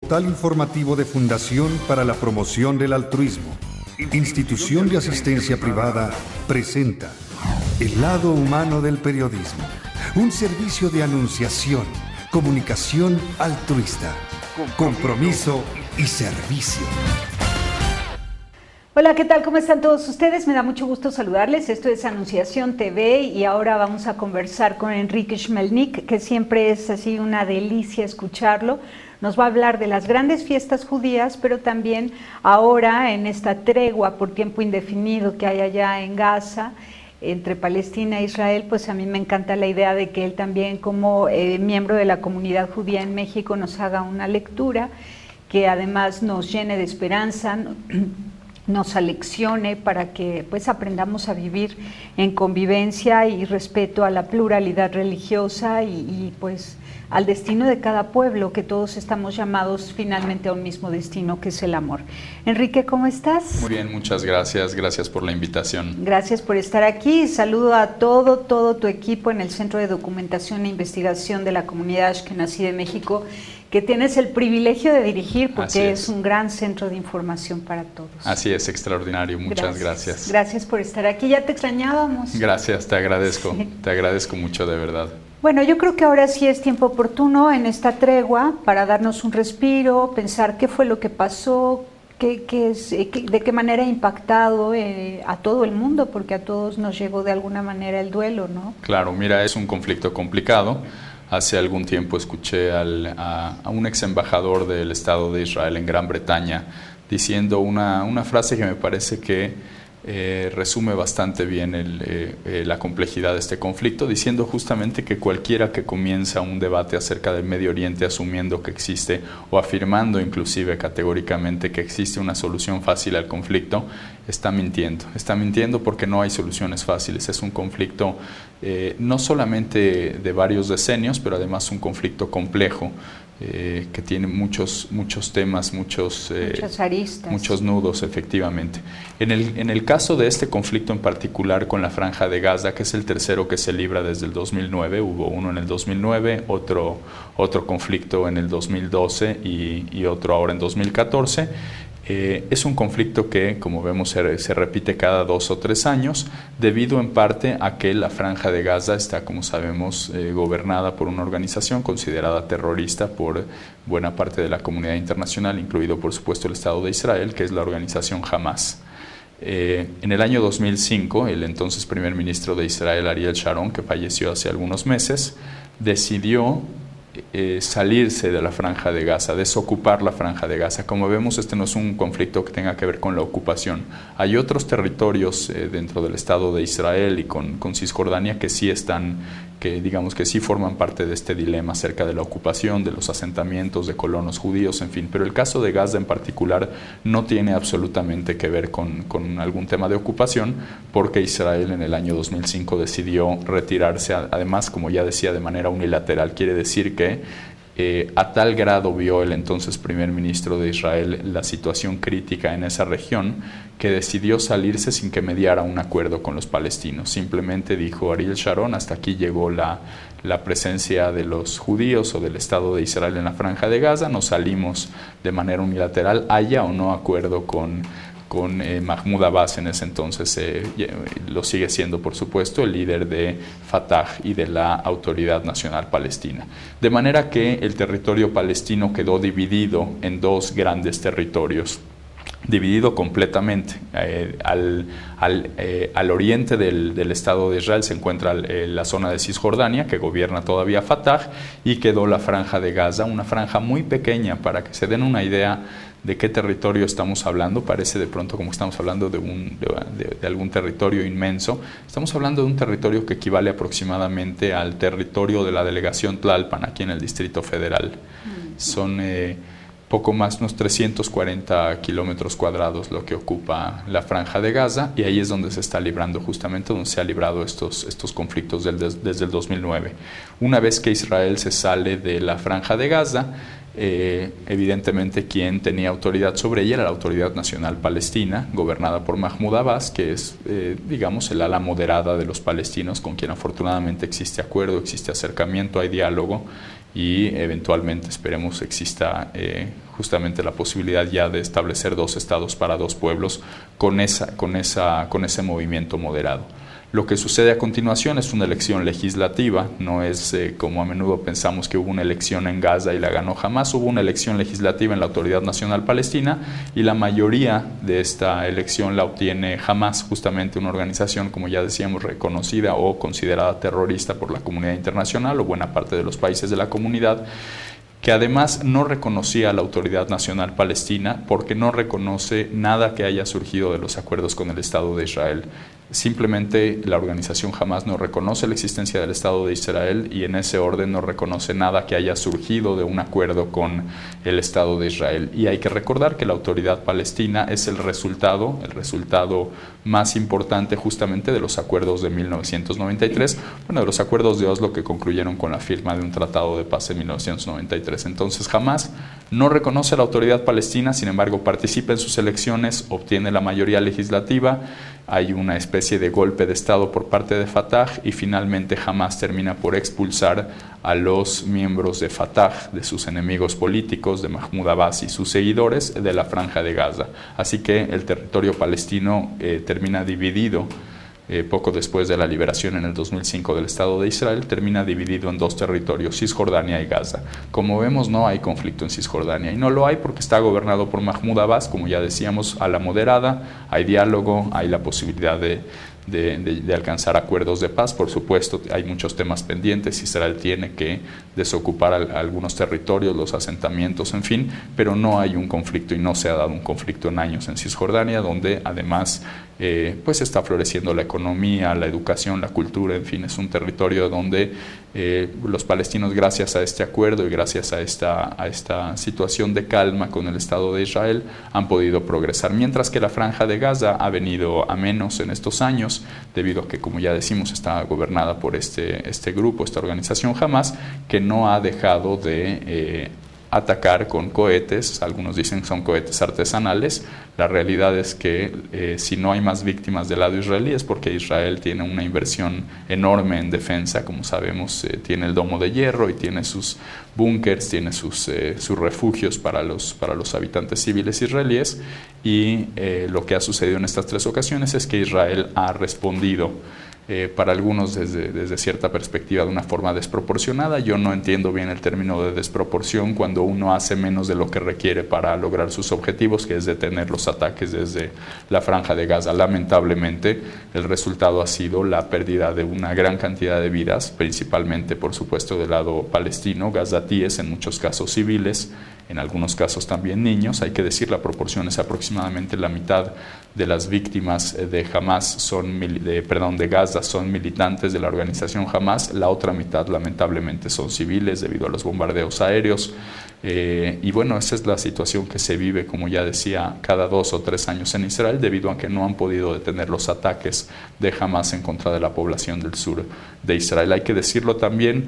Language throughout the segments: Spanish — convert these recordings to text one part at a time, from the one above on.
Portal informativo de Fundación para la Promoción del Altruismo, institución de asistencia privada, presenta El lado humano del periodismo, un servicio de anunciación, comunicación altruista, compromiso y servicio. Hola, ¿qué tal? ¿Cómo están todos ustedes? Me da mucho gusto saludarles. Esto es Anunciación TV y ahora vamos a conversar con Enrique Schmelnick, que siempre es así una delicia escucharlo. Nos va a hablar de las grandes fiestas judías, pero también ahora en esta tregua por tiempo indefinido que hay allá en Gaza, entre Palestina e Israel, pues a mí me encanta la idea de que él también como miembro de la comunidad judía en México nos haga una lectura que además nos llene de esperanza, nos aleccione para que pues aprendamos a vivir en convivencia y respeto a la pluralidad religiosa y pues al destino de cada pueblo, que todos estamos llamados finalmente a un mismo destino, que es el amor. Enrique, ¿cómo estás? Muy bien, muchas gracias. Gracias por la invitación. Gracias por estar aquí. Saludo a todo tu equipo en el Centro de Documentación e Investigación de la Comunidad Ashkenazí de México, que tienes el privilegio de dirigir, porque es un gran centro de información para todos. Así es, extraordinario. Muchas gracias. Gracias por estar aquí. Ya te extrañábamos. Gracias, te agradezco. Sí. Te agradezco mucho, de verdad. Bueno, yo creo que ahora sí es tiempo oportuno en esta tregua para darnos un respiro, pensar qué fue lo que pasó, de qué manera ha impactado a todo el mundo, porque a todos nos llegó de alguna manera el duelo, ¿no? Claro, mira, es un conflicto complicado. Hace algún tiempo escuché a un ex embajador del Estado de Israel en Gran Bretaña diciendo una frase que me parece que resume bastante bien la complejidad de este conflicto, diciendo justamente que cualquiera que comienza un debate acerca del Medio Oriente asumiendo que existe, o afirmando inclusive categóricamente que existe una solución fácil al conflicto, está mintiendo porque no hay soluciones fáciles. Es un conflicto no solamente de varios decenios, pero además un conflicto complejo, que tiene muchos temas, muchas aristas, muchos nudos, efectivamente. En el caso de este conflicto en particular con la Franja de Gaza, que es el tercero que se libra desde el 2009, hubo uno en el 2009, otro conflicto en el 2012 y otro ahora en 2014, es un conflicto que, como vemos, se repite cada 2 o 3 años, debido en parte a que la Franja de Gaza está, como sabemos, gobernada por una organización considerada terrorista por buena parte de la comunidad internacional, incluido, por supuesto, el Estado de Israel, que es la organización Hamas. En el año 2005, el entonces primer ministro de Israel, Ariel Sharon, que falleció hace algunos meses, decidió salirse de la Franja de Gaza, desocupar la Franja de Gaza. Como vemos, este no es un conflicto que tenga que ver con la ocupación. Hay otros territorios dentro del Estado de Israel y con Cisjordania que sí digamos que sí forman parte de este dilema acerca de la ocupación, de los asentamientos de colonos judíos, en fin. Pero el caso de Gaza en particular no tiene absolutamente que ver con algún tema de ocupación, porque Israel en el año 2005 decidió retirarse, además, como ya decía, de manera unilateral. Quiere decir que a tal grado vio el entonces primer ministro de Israel la situación crítica en esa región, que decidió salirse sin que mediara un acuerdo con los palestinos. Simplemente dijo Ariel Sharon: hasta aquí llegó la presencia de los judíos o del Estado de Israel en la Franja de Gaza, nos salimos de manera unilateral, haya o no acuerdo con Mahmoud Abbas, en ese entonces lo sigue siendo, por supuesto, el líder de Fatah y de la Autoridad Nacional Palestina. De manera que el territorio palestino quedó dividido en 2 grandes territorios, dividido completamente. Al oriente del Estado de Israel se encuentra la zona de Cisjordania, que gobierna todavía Fatah, y quedó la Franja de Gaza, una franja muy pequeña. Para que se den una idea de qué territorio estamos hablando, parece de pronto como estamos hablando de algún territorio inmenso. Estamos hablando de un territorio que equivale aproximadamente al territorio de la delegación Tlalpan, aquí en el Distrito Federal. Son poco más, unos 340 kilómetros cuadrados lo que ocupa la Franja de Gaza, y ahí es donde se está librando, justamente donde se han librado estos conflictos desde el 2009. Una vez que Israel se sale de la Franja de Gaza, evidentemente quien tenía autoridad sobre ella era la Autoridad Nacional Palestina, gobernada por Mahmoud Abbas, que es, digamos, el ala moderada de los palestinos, con quien afortunadamente existe acuerdo, existe acercamiento, hay diálogo, y eventualmente esperemos exista justamente la posibilidad ya de establecer 2 estados para 2 pueblos con ese movimiento moderado. Lo que sucede a continuación es una elección legislativa, no es como a menudo pensamos que hubo una elección en Gaza y la ganó Hamás. Hubo una elección legislativa en la Autoridad Nacional Palestina y la mayoría de esta elección la obtiene Hamás, justamente una organización, como ya decíamos, reconocida o considerada terrorista por la comunidad internacional o buena parte de los países de la comunidad, que además no reconocía a la Autoridad Nacional Palestina porque no reconoce nada que haya surgido de los acuerdos con el Estado de Israel. Simplemente la organización Hamás no reconoce la existencia del Estado de Israel y en ese orden no reconoce nada que haya surgido de un acuerdo con el Estado de Israel. Y hay que recordar que la Autoridad Palestina es el resultado más importante justamente de los acuerdos de 1993, de los acuerdos de Oslo que concluyeron con la firma de un tratado de paz en 1993. Entonces Hamás no reconoce a la Autoridad Palestina, sin embargo participa en sus elecciones, obtiene la mayoría legislativa, hay una especie de golpe de Estado por parte de Fatah y finalmente Hamás termina por expulsar a los miembros de Fatah, de sus enemigos políticos, de Mahmoud Abbas y sus seguidores, de la Franja de Gaza. Así que el territorio palestino termina dividido. Poco después de la liberación en el 2005 del Estado de Israel, termina dividido en 2 territorios, Cisjordania y Gaza. Como vemos, no hay conflicto en Cisjordania, y no lo hay porque está gobernado por Mahmoud Abbas, como ya decíamos, a la moderada, hay diálogo, hay la posibilidad de alcanzar acuerdos de paz. Por supuesto, hay muchos temas pendientes, Israel tiene que desocupar algunos territorios, los asentamientos, en fin, pero no hay un conflicto y no se ha dado un conflicto en años en Cisjordania, donde además pues está floreciendo la economía, la educación, la cultura, en fin, es un territorio donde los palestinos, gracias a este acuerdo y gracias a esta situación de calma con el Estado de Israel, han podido progresar, mientras que la Franja de Gaza ha venido a menos en estos años, debido a que, como ya decimos, está gobernada por este grupo, esta organización Hamás, que no ha dejado de atacar con cohetes. Algunos dicen que son cohetes artesanales. La realidad es que si no hay más víctimas del lado israelí es porque Israel tiene una inversión enorme en defensa. Como sabemos, tiene el domo de hierro y tiene sus búnkers, tiene sus refugios para los habitantes civiles israelíes, y lo que ha sucedido en estas 3 ocasiones es que Israel ha respondido para algunos desde cierta perspectiva de una forma desproporcionada. Yo no entiendo bien el término de desproporción cuando uno hace menos de lo que requiere para lograr sus objetivos, que es detener los ataques desde la Franja de Gaza. Lamentablemente, el resultado ha sido la pérdida de una gran cantidad de vidas, principalmente, por supuesto, del lado palestino, gazatíes, en muchos casos civiles, en algunos casos también niños. Hay que decir, la proporción es aproximadamente la mitad de las víctimas de Gaza son militantes de la organización Hamás, la otra mitad lamentablemente son civiles debido a los bombardeos aéreos. Y bueno, esa es la situación que se vive, como ya decía, cada 2 o 3 años en Israel, debido a que no han podido detener los ataques de Hamás en contra de la población del sur de Israel. Hay que decirlo también,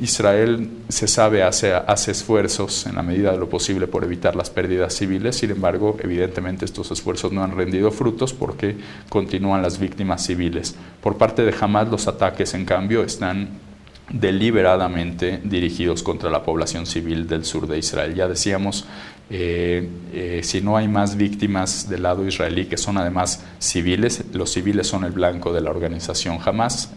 Israel se sabe hace esfuerzos en la medida de lo posible por evitar las pérdidas civiles. Sin embargo, evidentemente estos esfuerzos no han rendido frutos porque continúan las víctimas civiles. Por parte de Hamás, los ataques, en cambio, están deliberadamente dirigidos contra la población civil del sur de Israel. Ya decíamos, si no hay más víctimas del lado israelí, que son además civiles, los civiles son el blanco de la organización Hamás,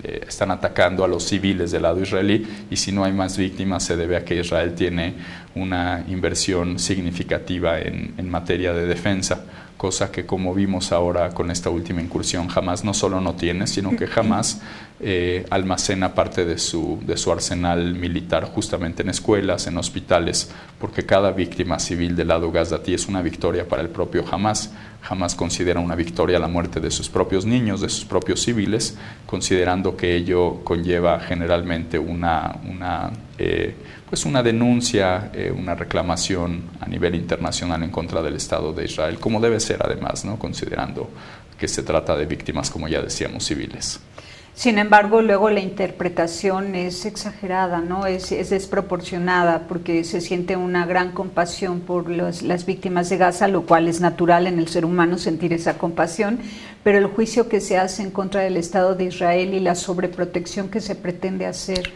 están atacando a los civiles del lado israelí, y si no hay más víctimas se debe a que Israel tiene una inversión significativa en materia de defensa, cosa que, como vimos ahora con esta última incursión, Hamás no solo no tiene, sino que Hamás almacena parte de su arsenal militar justamente en escuelas, en hospitales, porque cada víctima civil del lado gazatí es una victoria para el propio Hamás. Hamás considera una victoria la muerte de sus propios niños, de sus propios civiles, considerando que ello conlleva generalmente una denuncia, una reclamación a nivel internacional en contra del Estado de Israel, como debe ser además, ¿no?, considerando que se trata de víctimas, como ya decíamos, civiles. Sin embargo, luego la interpretación es exagerada, ¿no? Es desproporcionada, porque se siente una gran compasión por las víctimas de Gaza, lo cual es natural en el ser humano sentir esa compasión, pero el juicio que se hace en contra del Estado de Israel y la sobreprotección que se pretende hacer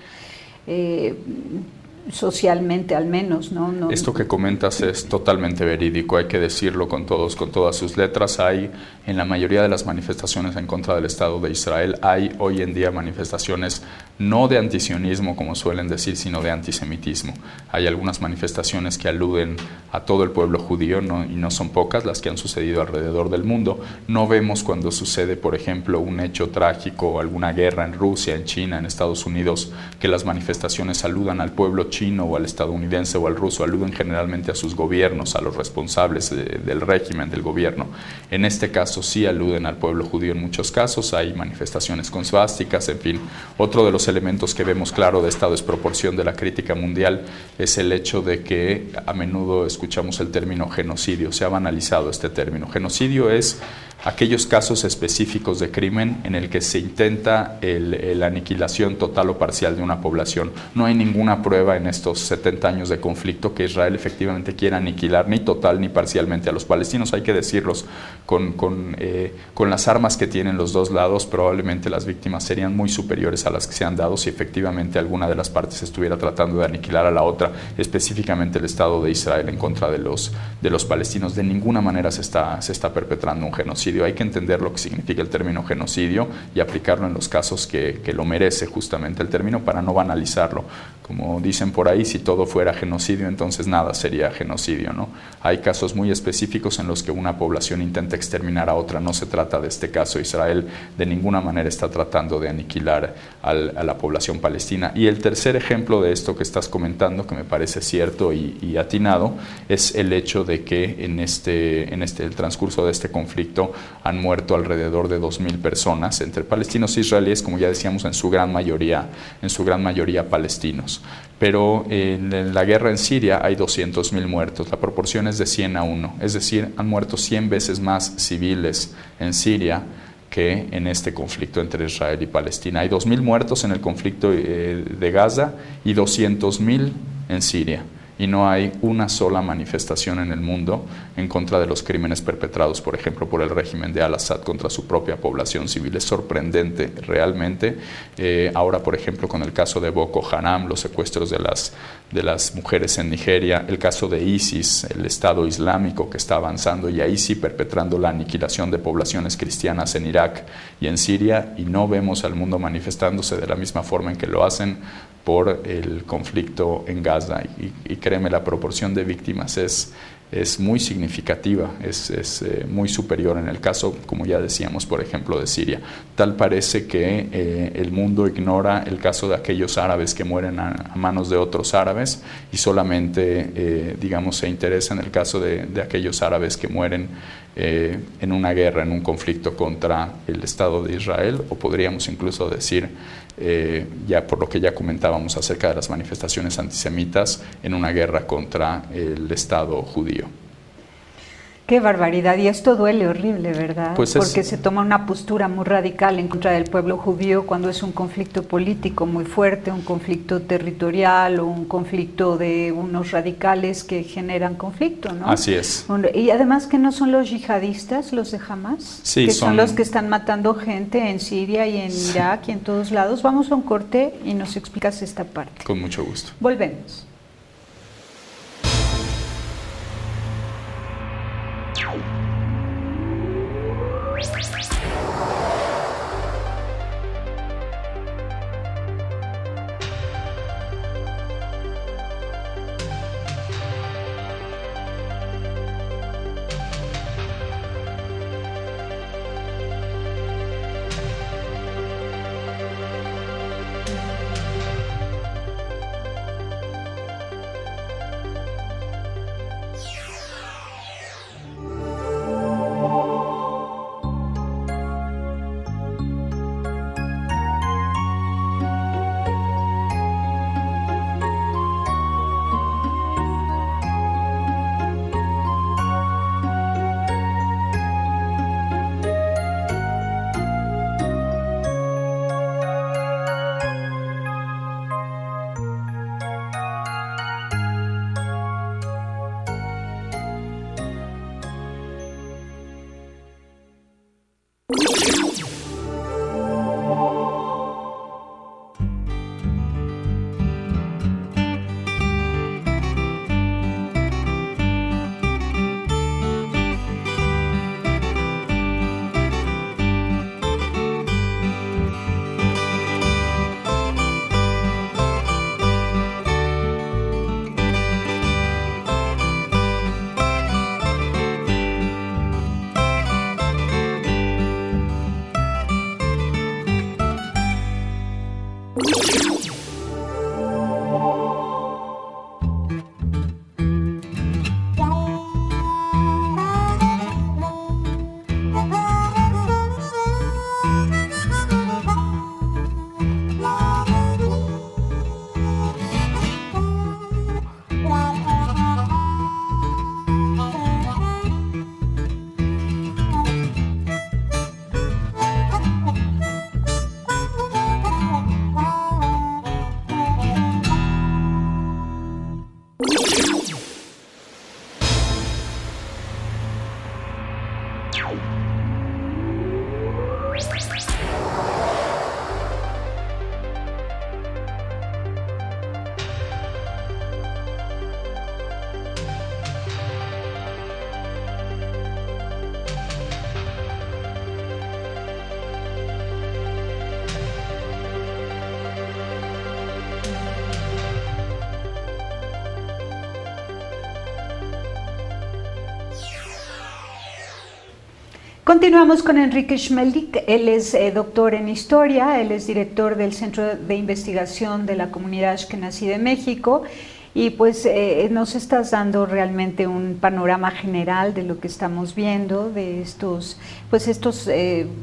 socialmente al menos, ¿no? Esto que comentas es totalmente verídico, hay que decirlo con todas sus letras. Hay, en la mayoría de las manifestaciones en contra del Estado de Israel, hay hoy en día manifestaciones no de antisionismo, como suelen decir, sino de antisemitismo. Hay algunas manifestaciones que aluden a todo el pueblo judío, y no son pocas las que han sucedido alrededor del mundo. No vemos cuando sucede, por ejemplo, un hecho trágico o alguna guerra en Rusia, en China, en Estados Unidos, que las manifestaciones aludan al pueblo chino o al estadounidense o al ruso, aluden generalmente a sus gobiernos, a los responsables del régimen, del gobierno. En este caso sí aluden al pueblo judío en muchos casos, hay manifestaciones con svásticas, en fin. Otro de los elementos que vemos claro de esta desproporción de la crítica mundial es el hecho de que a menudo escuchamos el término genocidio. Se ha banalizado este término. Genocidio es aquellos casos específicos de crimen en el que se intenta la aniquilación total o parcial de una población. No hay ninguna prueba en estos 70 años de conflicto que Israel efectivamente quiera aniquilar ni total ni parcialmente a los palestinos. Hay que decirlos, con las armas que tienen los dos lados, probablemente las víctimas serían muy superiores a las que se han dado si efectivamente alguna de las partes estuviera tratando de aniquilar a la otra, específicamente el Estado de Israel en contra de los palestinos. De ninguna manera se está perpetrando un genocidio. Hay que entender lo que significa el término genocidio y aplicarlo en los casos que lo merece justamente el término, para no banalizarlo. Como dicen por ahí, si todo fuera genocidio, entonces nada sería genocidio, ¿no? Hay casos muy específicos en los que una población intenta exterminar a otra. No se trata de este caso. Israel de ninguna manera está tratando de aniquilar a la población palestina. Y el tercer ejemplo de esto que estás comentando, que me parece cierto y atinado, es el hecho de que en el transcurso de este conflicto han muerto alrededor de 2.000 personas, entre palestinos e israelíes, como ya decíamos, en su gran mayoría palestinos. Pero en la guerra en Siria hay 200.000 muertos, la proporción es de 100 a 1, es decir, han muerto 100 veces más civiles en Siria que en este conflicto entre Israel y Palestina. Hay 2.000 muertos en el conflicto de Gaza y 200.000 en Siria. Y no hay una sola manifestación en el mundo en contra de los crímenes perpetrados, por ejemplo, por el régimen de Al-Assad contra su propia población civil. Es sorprendente, realmente. Ahora, por ejemplo, con el caso de Boko Haram, los secuestros de las mujeres en Nigeria, el caso de ISIS, el Estado Islámico que está avanzando, y ahí sí perpetrando la aniquilación de poblaciones cristianas en Irak y en Siria, y no vemos al mundo manifestándose de la misma forma en que lo hacen por el conflicto en Gaza. Y créeme, la proporción de víctimas es muy significativa, es muy superior en el caso, como ya decíamos, por ejemplo, de Siria. Tal parece que el mundo ignora el caso de aquellos árabes que mueren a manos de otros árabes, y solamente, se interesa en el caso de aquellos árabes que mueren en una guerra, en un conflicto contra el Estado de Israel, o podríamos incluso decir, ya por lo que ya comentábamos acerca de las manifestaciones antisemitas, en una guerra contra el Estado judío. Qué barbaridad, y esto duele horrible, ¿verdad? Pues porque se toma una postura muy radical en contra del pueblo judío cuando es un conflicto político muy fuerte, un conflicto territorial o un conflicto de unos radicales que generan conflicto, ¿no? Así es. Y además, que no son los yihadistas, los de Hamas, sí, que son los que están matando gente en Siria y en Irak y en todos lados. Vamos a un corte y nos explicas esta parte. Con mucho gusto. Volvemos. Continuamos con Enrique Schmelnick. Él es doctor en historia, él es director del Centro de Investigación de la Comunidad Ashkenazí de México, y pues nos estás dando realmente un panorama general de lo que estamos viendo, de estos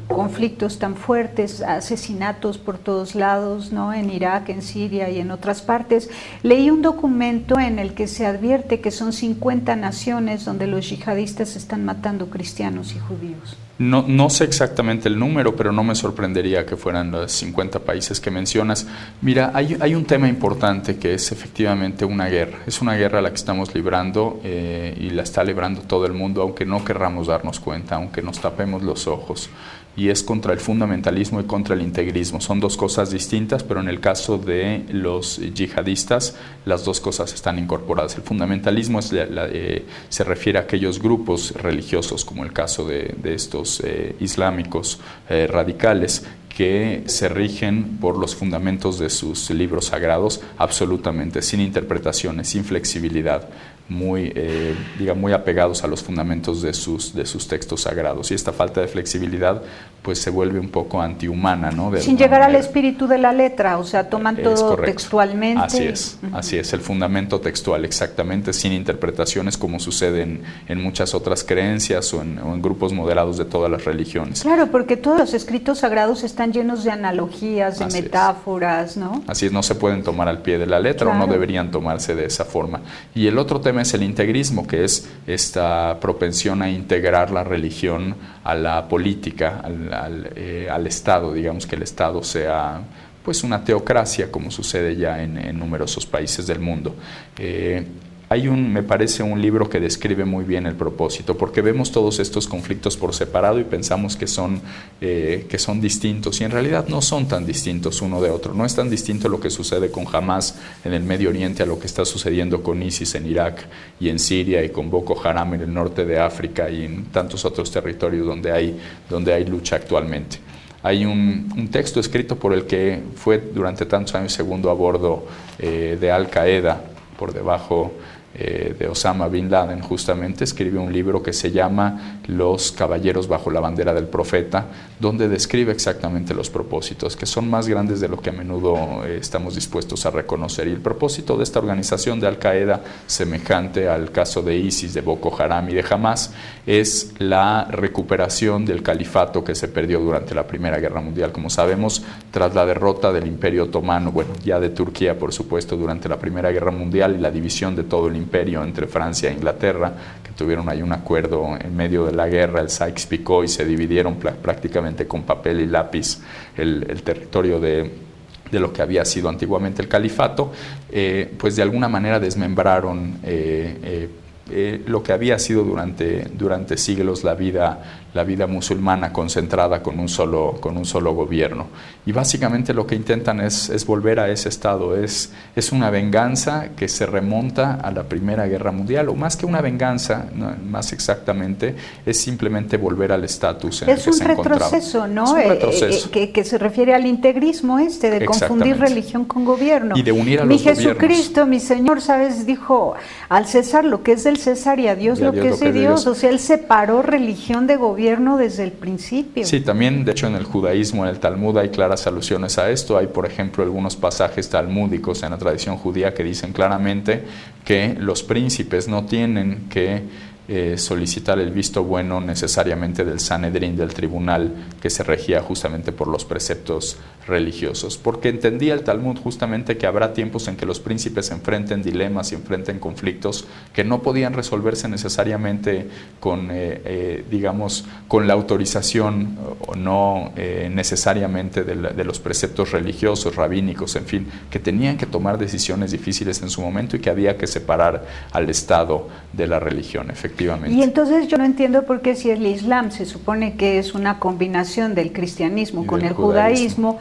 conflictos tan fuertes, asesinatos por todos lados, ¿no? En Irak, en Siria y en otras partes. Leí un documento en el que se advierte que son 50 naciones donde los yihadistas están matando cristianos y judíos. No sé exactamente el número, pero no me sorprendería que fueran los 50 países que mencionas. Mira, hay un tema importante que es efectivamente una guerra. Es una guerra la que estamos librando y la está librando todo el mundo, aunque no querramos darnos cuenta, aunque nos tapemos los ojos. Y es contra el fundamentalismo y contra el integrismo. Son dos cosas distintas, pero en el caso de los yihadistas, las dos cosas están incorporadas. El fundamentalismo se refiere a aquellos grupos religiosos, como el caso de estos islámicos radicales, que se rigen por los fundamentos de sus libros sagrados, absolutamente, sin interpretaciones, sin flexibilidad, muy apegados a los fundamentos de sus textos sagrados. Y esta falta de flexibilidad pues se vuelve un poco antihumana, ¿no? Sin llegar al espíritu de la letra, o sea, toman todo textualmente. Así es, el fundamento textual, exactamente, sin interpretaciones, como sucede en muchas otras creencias o en grupos moderados de todas las religiones. Claro, porque todos los escritos sagrados están llenos de analogías, de metáforas, ¿no? Así es, no se pueden tomar al pie de la letra, claro, o no deberían tomarse de esa forma. Y el otro tema es el integrismo, que es esta propensión a integrar la religión a la política, al Estado, digamos que el Estado sea pues una teocracia, como sucede ya en numerosos países del mundo. Me parece un libro que describe muy bien el propósito, porque vemos todos estos conflictos por separado y pensamos que son distintos, y en realidad no son tan distintos uno de otro. No es tan distinto lo que sucede con Hamas en el Medio Oriente a lo que está sucediendo con ISIS en Irak y en Siria, y con Boko Haram en el norte de África y en tantos otros territorios donde hay lucha actualmente. Hay un texto escrito por el que fue durante tantos años segundo a bordo de Al Qaeda, por debajo de Osama Bin Laden, justamente escribe un libro que se llama Los caballeros bajo la bandera del profeta, donde describe exactamente los propósitos, que son más grandes de lo que a menudo estamos dispuestos a reconocer. Y el propósito de esta organización de Al Qaeda, semejante al caso de ISIS, de Boko Haram y de Hamas, es la recuperación del califato que se perdió durante la Primera Guerra Mundial. Como sabemos, tras la derrota del Imperio Otomano, ya de Turquía, por supuesto, durante la Primera Guerra Mundial, y la división de todo el imperio entre Francia e Inglaterra, que tuvieron ahí un acuerdo en medio de la guerra, el Sykes-Picot, y se dividieron prácticamente con papel y lápiz el territorio de lo que había sido antiguamente el califato, pues de alguna manera desmembraron lo que había sido durante siglos la vida musulmana, concentrada con un solo gobierno. Y básicamente lo que intentan es volver a ese estado. Es una venganza que se remonta a la Primera Guerra Mundial, o más que una venganza, no, más exactamente, es simplemente volver al estatus en el que se encontraba. Es un retroceso, que se refiere al integrismo de confundir religión con gobierno. Y de unir a los gobiernos. Mi Jesucristo, mi Señor, ¿sabes? Dijo al César lo que es del César y a Dios lo que es de Dios. O sea, él separó religión de gobierno desde el principio. Sí, también, de hecho, en el judaísmo, en el Talmud, hay claras alusiones a esto. Hay, por ejemplo, algunos pasajes talmúdicos en la tradición judía que dicen claramente que los príncipes no tienen que solicitar el visto bueno necesariamente del Sanedrín, del tribunal que se regía justamente por los preceptos religiosos, porque entendía el Talmud justamente que habrá tiempos en que los príncipes enfrenten dilemas y enfrenten conflictos que no podían resolverse necesariamente con la autorización o no necesariamente de los preceptos religiosos, rabínicos, en fin, que tenían que tomar decisiones difíciles en su momento y que había que separar al Estado de la religión, efectivamente. efectivamente. Y entonces yo no entiendo por qué si el Islam se supone que es una combinación del cristianismo con el judaísmo,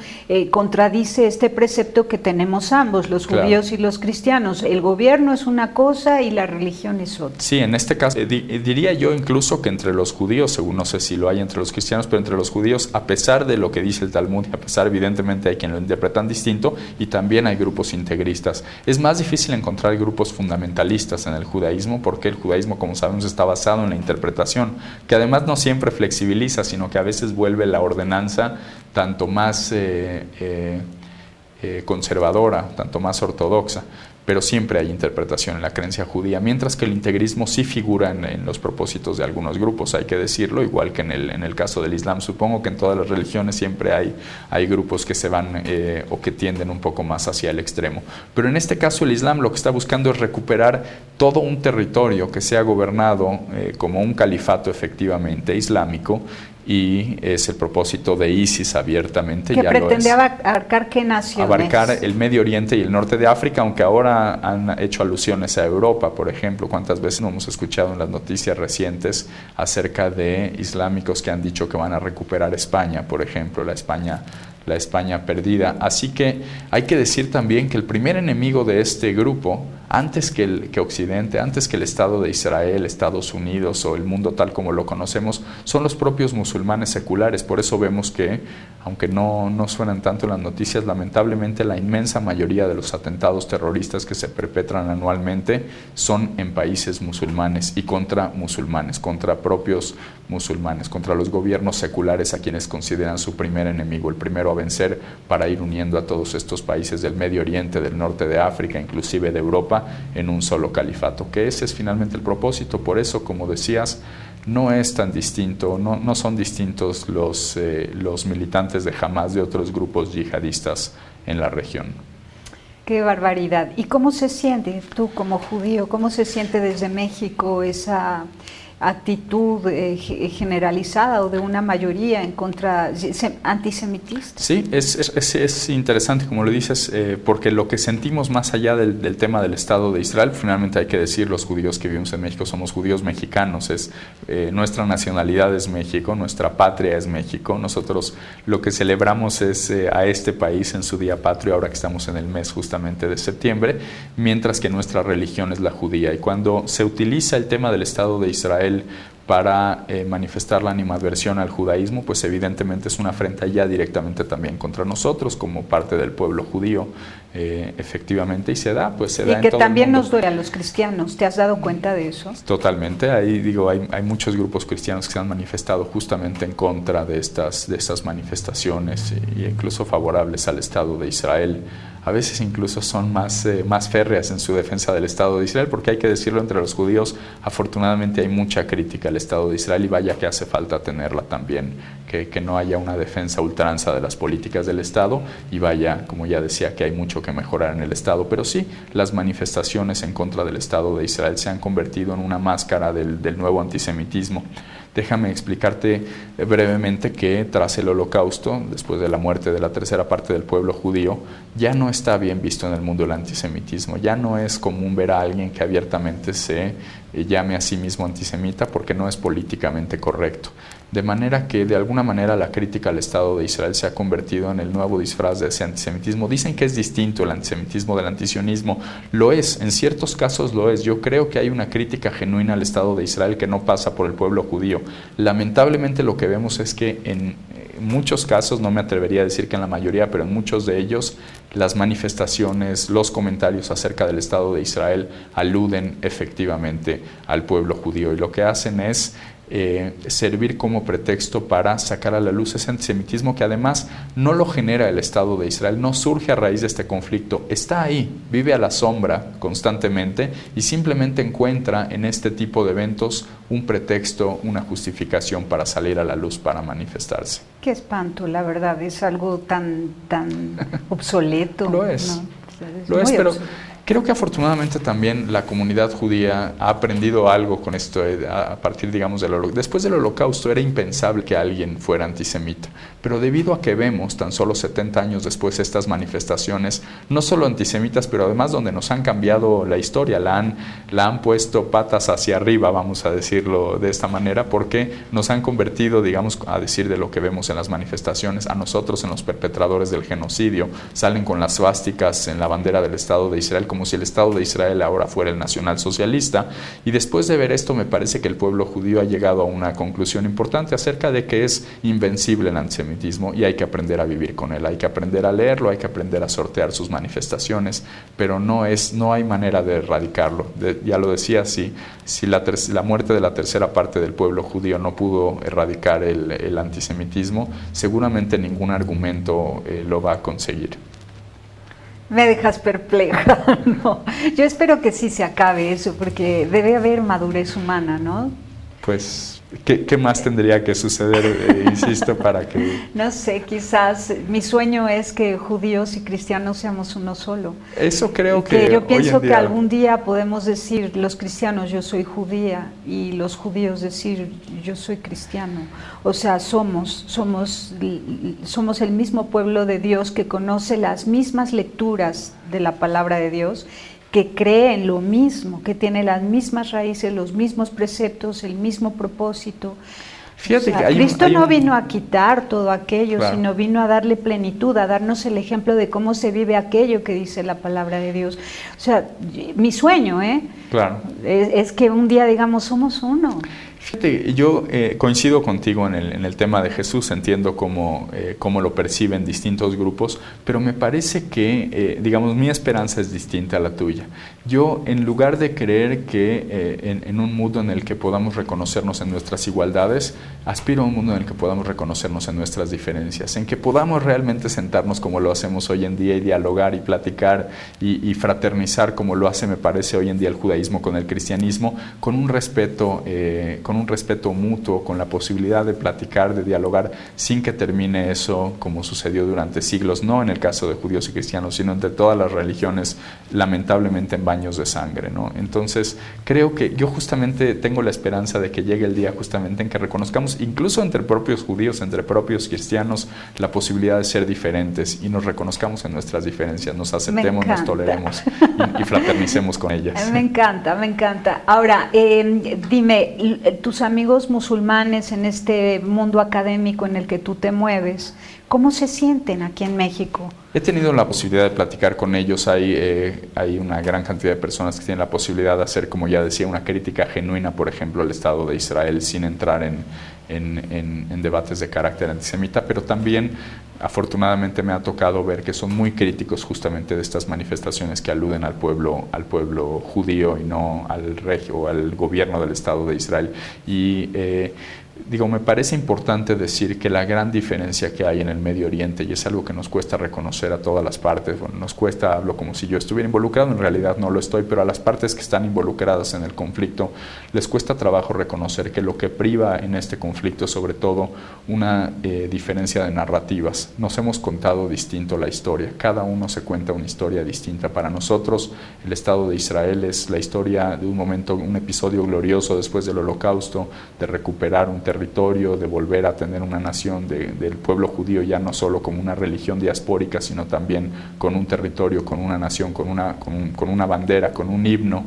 contradice este precepto que tenemos ambos, los judíos y los cristianos. El gobierno es una cosa y la religión es otra. Sí, en este caso diría yo incluso que entre los judíos, según no sé si lo hay entre los cristianos, pero entre los judíos, a pesar de lo que dice el Talmud, a pesar evidentemente hay quien lo interpretan distinto y también hay grupos integristas. Es más difícil encontrar grupos fundamentalistas en el judaísmo porque el judaísmo, como sabemos, está basado en la interpretación, que además no siempre flexibiliza, sino que a veces vuelve la ordenanza tanto más conservadora, tanto más ortodoxa, pero siempre hay interpretación en la creencia judía, mientras que el integrismo sí figura en los propósitos de algunos grupos, hay que decirlo, igual que en el caso del Islam. Supongo que en todas las religiones siempre hay grupos que se van o que tienden un poco más hacia el extremo. Pero en este caso el Islam lo que está buscando es recuperar todo un territorio que sea gobernado como un califato efectivamente islámico, y es el propósito de ISIS abiertamente. Que pretende abarcar qué naciones. Abarcar el Medio Oriente y el norte de África, aunque ahora han hecho alusiones a Europa, por ejemplo. ¿Cuántas veces no hemos escuchado en las noticias recientes acerca de islámicos que han dicho que van a recuperar España, por ejemplo, la España perdida? Así que hay que decir también que el primer enemigo de este grupo, antes que Occidente, antes que el Estado de Israel, Estados Unidos o el mundo tal como lo conocemos, son los propios musulmanes seculares. Por eso vemos que, aunque no suenan tanto en las noticias, lamentablemente la inmensa mayoría de los atentados terroristas que se perpetran anualmente son en países musulmanes y contra musulmanes, contra propios musulmanes, contra los gobiernos seculares a quienes consideran su primer enemigo, el primero a vencer para ir uniendo a todos estos países del Medio Oriente, del norte de África, inclusive de Europa, en un solo califato, que ese es finalmente el propósito. Por eso, como decías, no es tan distinto, no son distintos los militantes de Hamás de otros grupos yihadistas en la región. Qué barbaridad. ¿Y cómo se siente tú como judío? ¿Cómo se siente desde México esa actitud generalizada o de una mayoría en contra antisemitista? Sí, es interesante, como lo dices, porque lo que sentimos más allá del tema del Estado de Israel, finalmente hay que decir, los judíos que vivimos en México somos judíos mexicanos, nuestra nacionalidad es México, nuestra patria es México. Nosotros lo que celebramos es a este país en su día patrio, ahora que estamos en el mes justamente de septiembre, mientras que nuestra religión es la judía. Y cuando se utiliza el tema del Estado de Israel para manifestar la animadversión al judaísmo, pues evidentemente es una afrenta ya directamente también contra nosotros como parte del pueblo judío, efectivamente, y se da en todo el mundo. Y que también nos duele a los cristianos, ¿te has dado cuenta de eso? Totalmente, ahí digo, hay muchos grupos cristianos que se han manifestado justamente en contra de estas manifestaciones e incluso favorables al Estado de Israel. A veces incluso son más férreas en su defensa del Estado de Israel, porque hay que decirlo, entre los judíos afortunadamente hay mucha crítica al Estado de Israel, y vaya que hace falta tenerla también, que no haya una defensa ultranza de las políticas del Estado, y vaya, como ya decía, que hay mucho que mejorar en el Estado. Pero sí, las manifestaciones en contra del Estado de Israel se han convertido en una máscara del nuevo antisemitismo. Déjame explicarte brevemente que tras el Holocausto, después de la muerte de la tercera parte del pueblo judío, ya no está bien visto en el mundo el antisemitismo. Ya no es común ver a alguien que abiertamente se llame a sí mismo antisemita, porque no es políticamente correcto. De manera que de alguna manera la crítica al Estado de Israel se ha convertido en el nuevo disfraz de ese antisemitismo. Dicen que es distinto el antisemitismo del antisionismo. Lo es, en ciertos casos lo es. Yo creo que hay una crítica genuina al Estado de Israel que no pasa por el pueblo judío. Lamentablemente lo que vemos es que en muchos casos, no me atrevería a decir que en la mayoría, pero en muchos de ellos, las manifestaciones, los comentarios acerca del Estado de Israel aluden efectivamente al pueblo judío, y lo que hacen es servir como pretexto para sacar a la luz ese antisemitismo que además no lo genera el Estado de Israel, no surge a raíz de este conflicto, está ahí, vive a la sombra constantemente, y simplemente encuentra en este tipo de eventos un pretexto, una justificación para salir a la luz, para manifestarse. Qué espanto, la verdad, es algo tan obsoleto. Lo es, ¿no? lo es, pero Creo que afortunadamente también la comunidad judía ha aprendido algo con esto, a partir, digamos, después del Holocausto era impensable que alguien fuera antisemita, pero debido a que vemos tan solo 70 años después estas manifestaciones, no solo antisemitas, pero además donde nos han cambiado la historia, la han puesto patas hacia arriba, vamos a decirlo de esta manera, porque nos han convertido, digamos, a decir de lo que vemos en las manifestaciones, a nosotros en los perpetradores del genocidio, salen con las svásticas en la bandera del Estado de Israel, como si el Estado de Israel ahora fuera el nacionalsocialista, y después de ver esto me parece que el pueblo judío ha llegado a una conclusión importante acerca de que es invencible el antisemitismo y hay que aprender a vivir con él, hay que aprender a leerlo, hay que aprender a sortear sus manifestaciones, pero no hay manera de erradicarlo. Ya lo decía, si la muerte de la tercera parte del pueblo judío no pudo erradicar el antisemitismo, seguramente ningún argumento lo va a conseguir. Me dejas perpleja, ¿no? Yo espero que sí se acabe eso, porque debe haber madurez humana, ¿no? Pues, ¿qué más tendría que suceder, insisto, para que...? No sé, quizás mi sueño es que judíos y cristianos seamos uno solo. Eso creo que yo pienso hoy en día... que algún día podemos decir los cristianos yo soy judía y los judíos decir yo soy cristiano. O sea, somos el mismo pueblo de Dios que conoce las mismas lecturas de la palabra de Dios, que cree en lo mismo, que tiene las mismas raíces, los mismos preceptos, el mismo propósito. Fíjate que Cristo no vino a quitar todo aquello, claro, sino vino a darle plenitud, a darnos el ejemplo de cómo se vive aquello que dice la palabra de Dios. O sea, mi sueño, claro, es que un día digamos somos uno. Fíjate, yo coincido contigo en el tema de Jesús, entiendo cómo lo perciben distintos grupos, pero me parece que, digamos, mi esperanza es distinta a la tuya. Yo, en lugar de creer que en un mundo en el que podamos reconocernos en nuestras igualdades, aspiro a un mundo en el que podamos reconocernos en nuestras diferencias, en que podamos realmente sentarnos como lo hacemos hoy en día y dialogar y platicar y fraternizar como lo hace, me parece, hoy en día el judaísmo con el cristianismo, con un respeto mutuo, con la posibilidad de platicar, de dialogar, sin que termine eso como sucedió durante siglos, no en el caso de judíos y cristianos, sino entre todas las religiones, lamentablemente en baños de sangre, ¿no? Entonces, creo que yo justamente tengo la esperanza de que llegue el día justamente en que reconozcamos, incluso entre propios judíos, entre propios cristianos, la posibilidad de ser diferentes y nos reconozcamos en nuestras diferencias, nos aceptemos, nos toleremos y fraternicemos con ellas. Me encanta, me encanta. Ahora, dime, tus amigos musulmanes en este mundo académico en el que tú te mueves, ¿cómo se sienten aquí en México? He tenido la posibilidad de platicar con ellos, hay una gran cantidad de personas que tienen la posibilidad de hacer, como ya decía, una crítica genuina, por ejemplo, al Estado de Israel, sin entrar en debates de carácter antisemita, pero también afortunadamente me ha tocado ver que son muy críticos justamente de estas manifestaciones que aluden al pueblo judío y no al al gobierno del Estado de Israel. Y me parece importante decir que la gran diferencia que hay en el Medio Oriente, y es algo que nos cuesta reconocer a todas las partes, bueno, nos cuesta, hablo como si yo estuviera involucrado, en realidad no lo estoy, pero a las partes que están involucradas en el conflicto les cuesta trabajo reconocer que lo que priva en este conflicto es sobre todo una diferencia de narrativas. Nos hemos contado distinto la historia, cada uno se cuenta una historia distinta. Para nosotros el Estado de Israel es la historia de un momento, un episodio glorioso después del Holocausto, de recuperar un territorio, de volver a tener una nación del pueblo judío, ya no solo como una religión diaspórica, sino también con un territorio, con una nación, con una bandera, con un himno.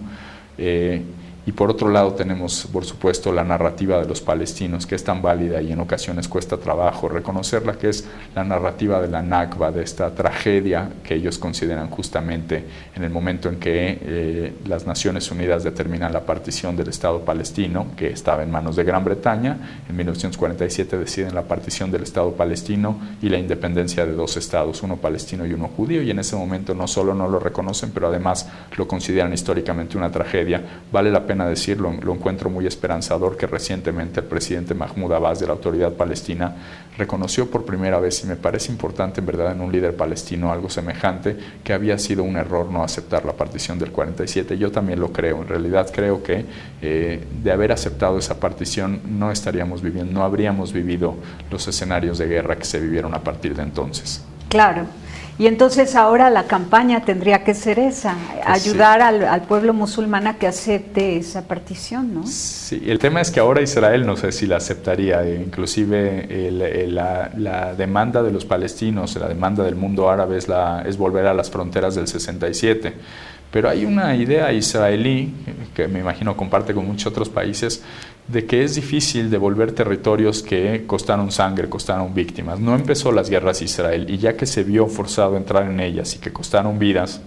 Y por otro lado tenemos, por supuesto, la narrativa de los palestinos, que es tan válida y en ocasiones cuesta trabajo reconocerla, que es la narrativa de la Nakba, de esta tragedia que ellos consideran justamente en el momento en que las Naciones Unidas determinan la partición del Estado palestino, que estaba en manos de Gran Bretaña. En 1947 deciden la partición del Estado palestino y la independencia de dos estados, uno palestino y uno judío, y en ese momento no solo no lo reconocen, pero además lo consideran históricamente una tragedia. Vale la pena decirlo, lo encuentro muy esperanzador que recientemente el presidente Mahmoud Abbas de la Autoridad Palestina reconoció por primera vez, y me parece importante en verdad en un líder palestino algo semejante, que había sido un error no aceptar la partición del 47. Yo también lo creo, en realidad creo que de haber aceptado esa partición no habríamos vivido los escenarios de guerra que se vivieron a partir de entonces. Claro. Y entonces ahora la campaña tendría que ser esa, ayudar al pueblo musulmán a que acepte esa partición, ¿no? Sí, el tema es que ahora Israel no sé si la aceptaría, inclusive la demanda de los palestinos, la demanda del mundo árabe es volver a las fronteras del 67. Pero hay una idea israelí, que me imagino comparte con muchos otros países, de que es difícil devolver territorios que costaron sangre, costaron víctimas. No empezó las guerras Israel, y ya que se vio forzado a entrar en ellas y que costaron vidas,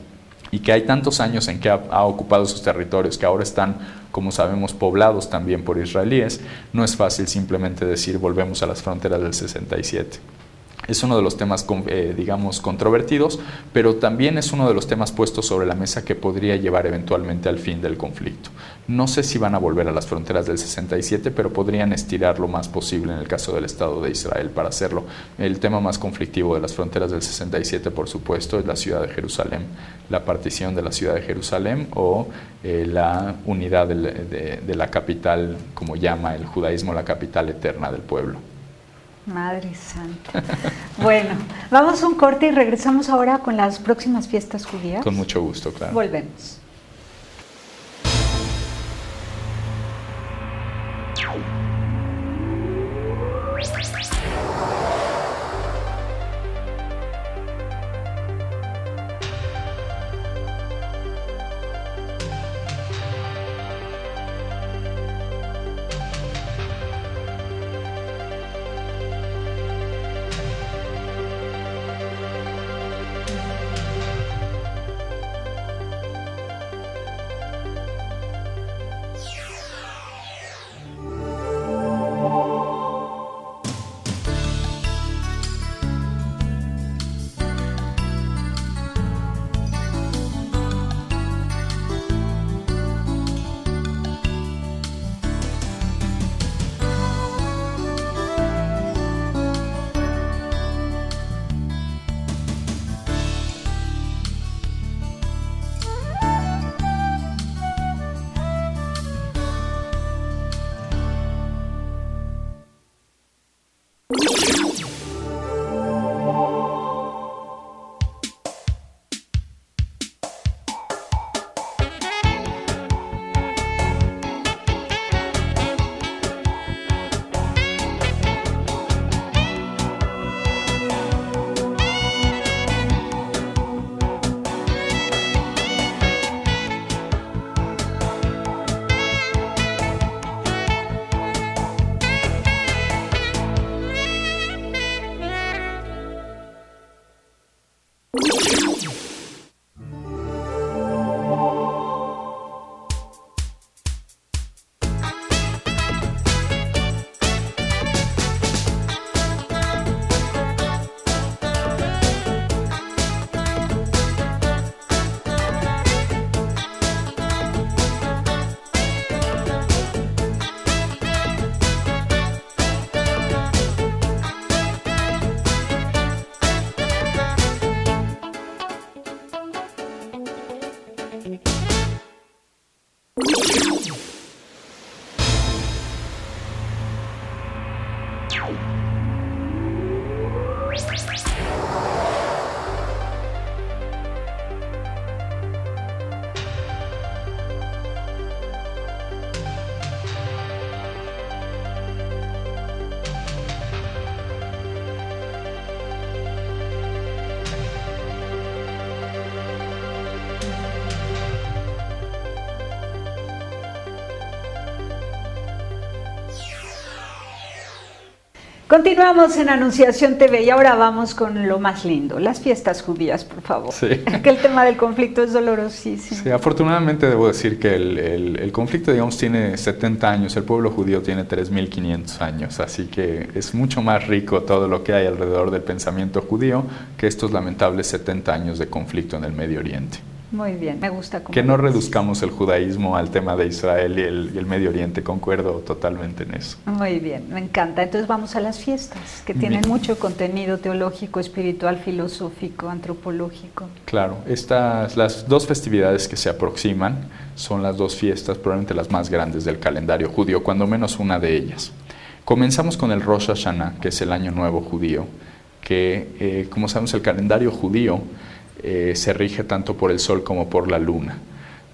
y que hay tantos años en que ha ocupado esos territorios, que ahora están, como sabemos, poblados también por israelíes, no es fácil simplemente decir volvemos a las fronteras del 67. Es uno de los temas, digamos, controvertidos, pero también es uno de los temas puestos sobre la mesa que podría llevar eventualmente al fin del conflicto. No sé si van a volver a las fronteras del 67, pero podrían estirar lo más posible en el caso del Estado de Israel para hacerlo. El tema más conflictivo de las fronteras del 67, por supuesto, es la ciudad de Jerusalén, la partición de la ciudad de Jerusalén o la unidad de la capital, como llama el judaísmo, la capital eterna del pueblo. Madre Santa. Bueno, vamos a un corte y regresamos ahora con las próximas fiestas judías. Con mucho gusto, claro. Volvemos. Continuamos en Anunciación TV y ahora vamos con lo más lindo, las fiestas judías, por favor. Sí. Que el tema del conflicto es dolorosísimo. Sí, afortunadamente debo decir que el conflicto, digamos, tiene 70 años, el pueblo judío tiene 3.500 años, así que es mucho más rico todo lo que hay alrededor del pensamiento judío que estos lamentables 70 años de conflicto en el Medio Oriente. Muy bien, me gusta. Que no reduzcamos el judaísmo al tema de Israel y el Medio Oriente, concuerdo totalmente en eso. Muy bien, me encanta. Entonces vamos a las fiestas, que tienen mucho contenido teológico, espiritual, filosófico, antropológico. Claro, las dos festividades que se aproximan son las dos fiestas probablemente las más grandes del calendario judío, cuando menos una de ellas. Comenzamos con el Rosh Hashanah, que es el Año Nuevo judío, que, como sabemos, el calendario judío se rige tanto por el sol como por la luna.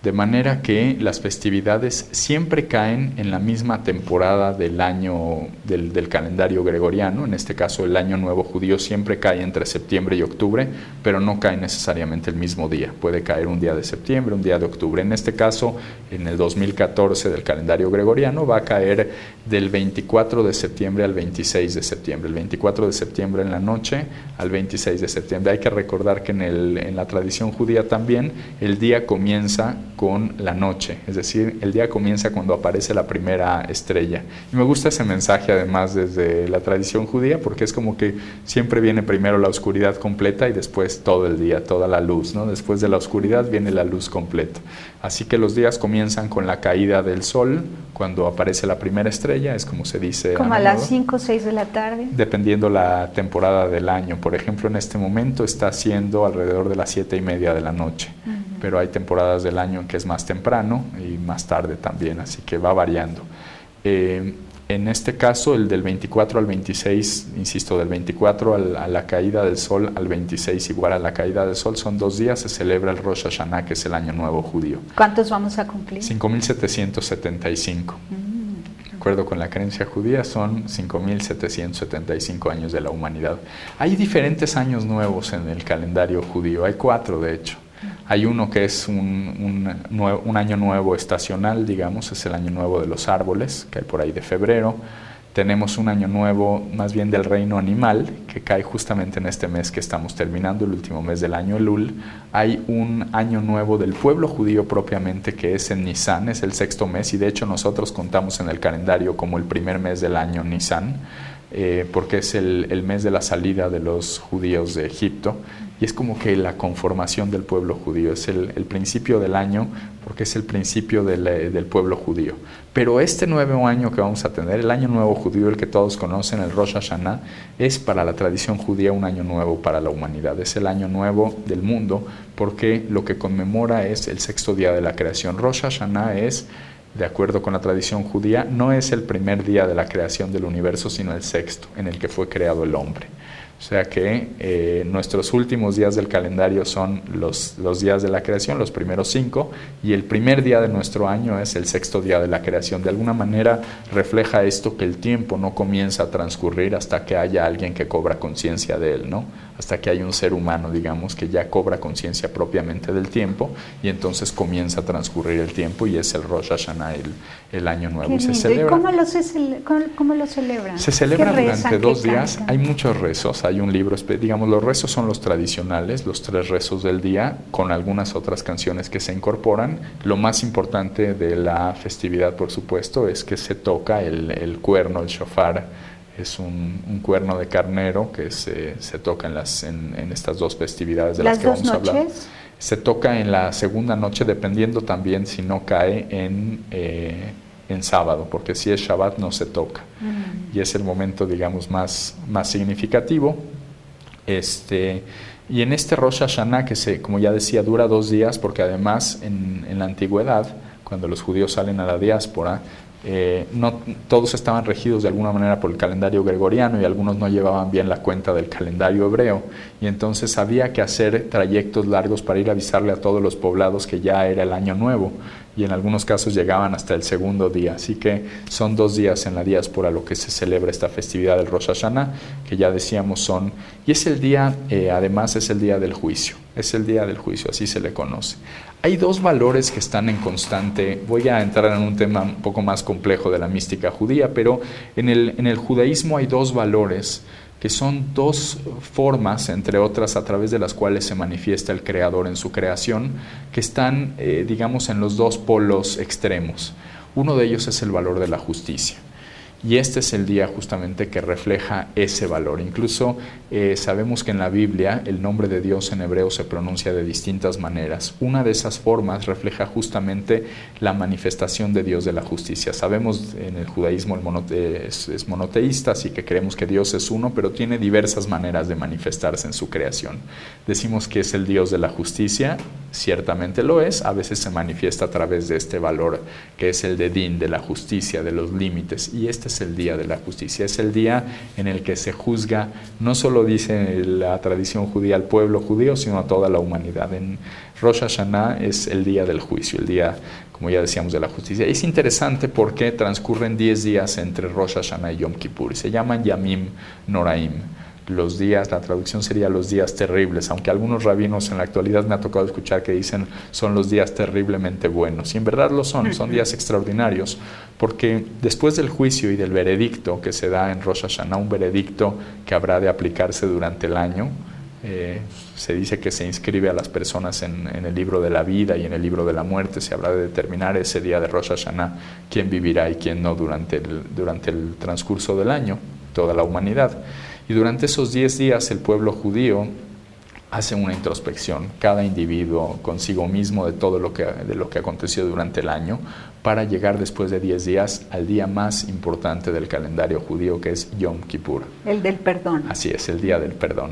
De manera que las festividades siempre caen en la misma temporada del año del calendario gregoriano. En este caso, el Año Nuevo judío siempre cae entre septiembre y octubre, pero no cae necesariamente el mismo día. Puede caer un día de septiembre, un día de octubre. En este caso, en el 2014 del calendario gregoriano, va a caer del 24 de septiembre al 26 de septiembre. El 24 de septiembre en la noche al 26 de septiembre. Hay que recordar que en la tradición judía también el día comienza con la noche, es decir, el día comienza cuando aparece la primera estrella. Y me gusta ese mensaje además desde la tradición judía, porque es como que siempre viene primero la oscuridad completa y después todo el día, toda la luz, ¿no? Después de la oscuridad viene la luz completa. Así que los días comienzan con la caída del sol, cuando aparece la primera estrella, es como se dice. Como a las 5 o 6 de la tarde. Dependiendo la temporada del año. Por ejemplo, en este momento está siendo alrededor de las 7:30 de la noche. Pero hay temporadas del año en que es más temprano y más tarde también, así que va variando. En este caso, el del 24 al 26, insisto, del 24 a la caída del sol al 26 igual a la caída del sol, son 2 días, se celebra el Rosh Hashanah, que es el Año Nuevo judío. ¿Cuántos vamos a cumplir? 5.775. De acuerdo con la creencia judía, son 5.775 años de la humanidad. Hay diferentes años nuevos en el calendario judío, hay 4 de hecho. Hay uno que es un año nuevo estacional, digamos, es el año nuevo de los árboles, que hay por ahí de febrero. Tenemos un año nuevo más bien del reino animal, que cae justamente en este mes que estamos terminando, el último mes del año Elul. Hay un año nuevo del pueblo judío propiamente, que es en Nisan, es el 6º mes, y de hecho nosotros contamos en el calendario como el primer mes del año Nisan, porque es el mes de la salida de los judíos de Egipto. Y es como que la conformación del pueblo judío, es el principio del año, porque es el principio del pueblo judío. Pero este nuevo año que vamos a tener, el año nuevo judío, el que todos conocen, el Rosh Hashanah, es para la tradición judía un año nuevo para la humanidad. Es el año nuevo del mundo, porque lo que conmemora es el 6º día de la creación. Rosh Hashanah es, de acuerdo con la tradición judía, no es el primer día de la creación del universo, sino el 6º, en el que fue creado el hombre. O sea que nuestros últimos días del calendario son los días de la creación, los primeros 5, y el primer día de nuestro año es el 6º día de la creación. De alguna manera refleja esto, que el tiempo no comienza a transcurrir hasta que haya alguien que cobra conciencia de él, ¿no? Hasta que hay un ser humano, digamos, que ya cobra conciencia propiamente del tiempo, y entonces comienza a transcurrir el tiempo, y es el Rosh Hashanah, el año nuevo. Y se celebra. ¿Cómo lo celebran? Se celebra durante 2 días. Hay muchos rezos. Hay un libro, digamos, los rezos son los tradicionales, los 3 rezos del día, con algunas otras canciones que se incorporan. Lo más importante de la festividad, por supuesto, es que se toca el cuerno, el shofar. Es un cuerno de carnero que se toca en estas 2 festividades de las que vamos a hablar. ¿Las 2 noches? Se toca en la segunda noche, dependiendo también si no cae en sábado, porque si es Shabbat no se toca. Y es el momento, digamos, más significativo. Y en este Rosh Hashanah, que como ya decía, dura 2 días, porque además en la antigüedad, cuando los judíos salen a la diáspora, no todos estaban regidos de alguna manera por el calendario gregoriano, y algunos no llevaban bien la cuenta del calendario hebreo, y entonces había que hacer trayectos largos para ir a avisarle a todos los poblados que ya era el año nuevo, y en algunos casos llegaban hasta el 2º día. Así que son 2 días en la diáspora lo que se celebra esta festividad del Rosh Hashanah, que ya decíamos y es el día, además es el día del juicio, así se le conoce. Hay 2 valores que están en constante. Voy a entrar en un tema un poco más complejo de la mística judía, pero en el judaísmo hay 2 valores que son 2 formas, entre otras, a través de las cuales se manifiesta el Creador en su creación, que están, digamos, en los 2 polos extremos. Uno de ellos es el valor de la justicia. Y este es el día justamente que refleja ese valor. Incluso sabemos que en la Biblia el nombre de Dios en hebreo se pronuncia de distintas maneras. Una de esas formas refleja justamente la manifestación de Dios de la justicia. Sabemos en el judaísmo es monoteísta, así que creemos que Dios es uno, pero tiene diversas maneras de manifestarse en su creación. Decimos que es el Dios de la justicia, ciertamente lo es, a veces se manifiesta a través de este valor que es el de din, de la justicia, de los límites, y este es el día de la justicia, es el día en el que se juzga, no solo dice la tradición judía al pueblo judío, sino a toda la humanidad. En Rosh Hashanah es el día del juicio, el día, como ya decíamos, de la justicia. Es interesante porque transcurren 10 días entre Rosh Hashanah y Yom Kippur, y se llaman Yamim Noraim. Los días, la traducción sería los días terribles, aunque algunos rabinos en la actualidad me ha tocado escuchar que dicen son los días terriblemente buenos, y en verdad lo son días extraordinarios, porque después del juicio y del veredicto que se da en Rosh Hashanah, un veredicto que habrá de aplicarse durante el año, se dice que se inscribe a las personas en el libro de la vida y en el libro de la muerte, se habrá de determinar ese día de Rosh Hashanah quién vivirá y quién no durante el transcurso del año, toda la humanidad. Y durante esos 10 días el pueblo judío hace una introspección, cada individuo consigo mismo de todo lo que aconteció durante el año, para llegar después de 10 días al día más importante del calendario judío, que es Yom Kippur. El del perdón. Así es, el día del perdón.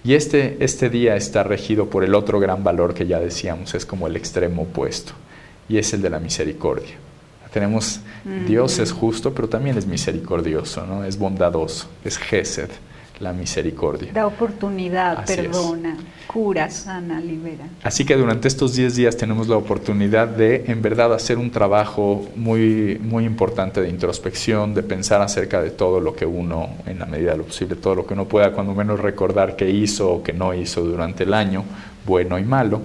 Y este día está regido por el otro gran valor que ya decíamos, es como el extremo opuesto, y es el de la misericordia. Tenemos, Dios es justo, pero también es misericordioso, ¿no? Es bondadoso, es Gesed, la misericordia. Da oportunidad, perdona, cura, sana, libera. Así que durante estos 10 días tenemos la oportunidad de, en verdad, hacer un trabajo muy, muy importante de introspección, de pensar acerca de todo lo que uno, en la medida de lo posible, todo lo que uno pueda, cuando menos recordar qué hizo o qué no hizo durante el año, bueno y malo.